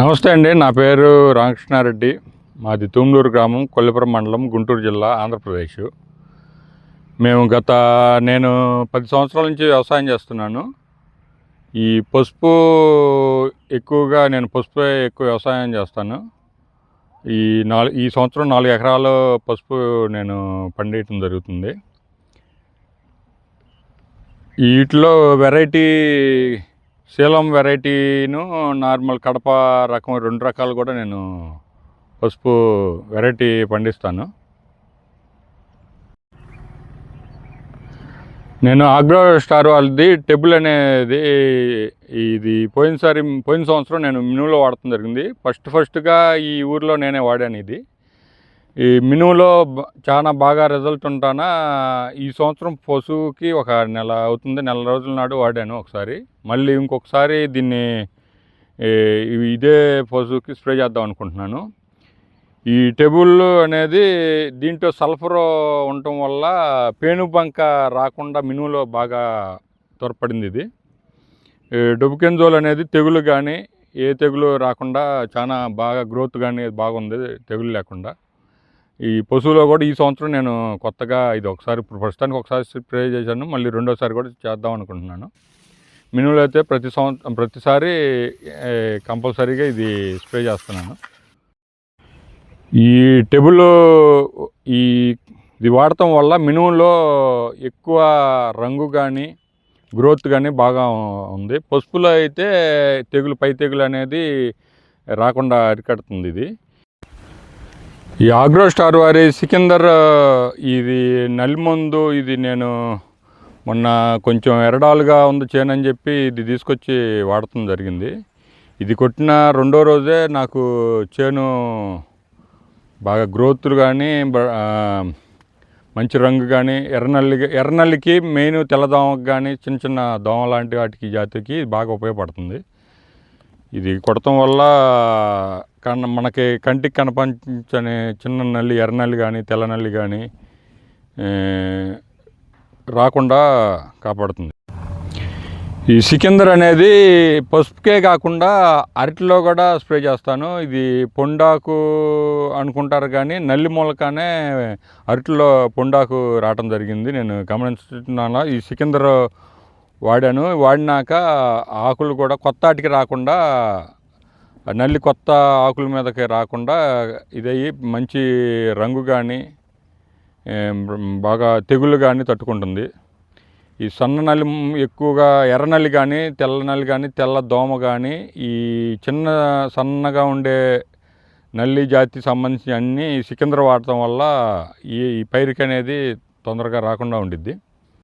నమస్తే అండి. నా పేరు రామకృష్ణారెడ్డి. మాది తుమ్లూరు గ్రామం, కొల్లిపురం మండలం, గుంటూరు జిల్లా, ఆంధ్రప్రదేశ్. నేను 10 సంవత్సరాల నుంచి వ్యవసాయం చేస్తున్నాను. ఈ పసుపు నేను పసుపే ఎక్కువ వ్యవసాయం చేస్తాను. ఈ సంవత్సరం 4 ఎకరాలు పసుపు నేను పండియటం జరుగుతుంది. వీటిలో వెరైటీ శీలం వెరైటీను, నార్మల్ కడప రకం 2 రకాలు కూడా నేను పసుపు వెరైటీ పండిస్తాను. నేను ఆగ్రో స్టార్ వాళ్ళది టెబుల్ అనేది పోయిన సంవత్సరం నేను మినువులో వాడటం జరిగింది. ఫస్ట్గా ఈ ఊరిలో నేనే వాడాను. ఈ మినువులో చాలా బాగా రిజల్ట్ ఉంటానా ఈ సంవత్సరం పశువుకి ఒక నెల అవుతుంది, నెల రోజుల నాడు వాడాను ఒకసారి. మళ్ళీ ఇంకొకసారి దీన్ని ఇదే పశువుకి స్ప్రే చేద్దాం అనుకుంటున్నాను. ఈ టెబుల్ అనేది దీంట్లో సల్ఫర్ ఉండటం వల్ల పేనుబంక రాకుండా మినువులో బాగా తోడ్పడింది. డొబుకెంజోల్ అనేది తెగులు కానీ ఏ తెగులు రాకుండా చాలా బాగా గ్రోత్ కానీ బాగుంది, తెగులు లేకుండా. ఈ పశువులో కూడా ఈ సంవత్సరం నేను కొత్తగా ఇప్పుడు ప్రస్తుతానికి ఒకసారి స్ప్రే చేశాను, మళ్ళీ రెండోసారి కూడా చేద్దాం అనుకుంటున్నాను. మినువులు అయితే ప్రతిసారి కంపల్సరీగా ఇది స్ప్రే చేస్తున్నాను. ఈ టెబుల్ ఇది వాడటం వల్ల మినువులో ఎక్కువ రంగు కానీ గ్రోత్ కానీ బాగా ఉంది. పసుపులో అయితే పై తెగులు అనేది రాకుండా అరికడుతుంది ఇది. ఈ ఆగ్రో స్టార్ వారి సికిందర్ ఇది నల్లిమందు, ఇది నేను మొన్న కొంచెం ఎరడాలుగా ఉంది చేను అని చెప్పి ఇది తీసుకొచ్చి వాడటం జరిగింది. ఇది కొట్టిన రెండో రోజే నాకు చేను బాగా గ్రోత్లు కానీ మంచి రంగు కానీ ఎర్రనల్లికి మెయిన్ తెల్లదోమకు కానీ చిన్న చిన్న దోమ లాంటి వాటికి జాతికి బాగా ఉపయోగపడుతుంది. ఇది కొడటం వల్ల మనకి కంటికి కనిపించని చిన్న నల్లి, ఎర్రనల్లి కానీ తెల్ల నల్లి కానీ రాకుండా కాపాడుతుంది. ఈ సికిందర్ అనేది పసుపుకే కాకుండా అరటిలో కూడా స్ప్రే చేస్తాను. ఇది పొండాకు అనుకుంటారు కానీ నల్లి మూలకానే అరటిలో పొండాకు రావటం జరిగింది. నేను గమనించుతున్నాను. ఈ సికిందర్ వాడినాక ఆకులు కూడా కొత్త ఆటికి రాకుండా, నల్లి కొత్త ఆకుల మీదకి రాకుండా ఇదయ్యి మంచి రంగు కానీ బాగా తెగుళ్ళు కానీ తట్టుకుంటుంది. ఈ సన్న నల్లి ఎక్కువగా ఎర్రనల్లి కానీ తెల్ల నల్లి కానీ తెల్ల దోమ కానీ ఈ చిన్న సన్నగా ఉండే నల్లి జాతికి సంబంధించి అన్నీ సికిందర్ వాడటం వల్ల ఈ పైరుకి అనేది తొందరగా రాకుండా ఉండిద్ది.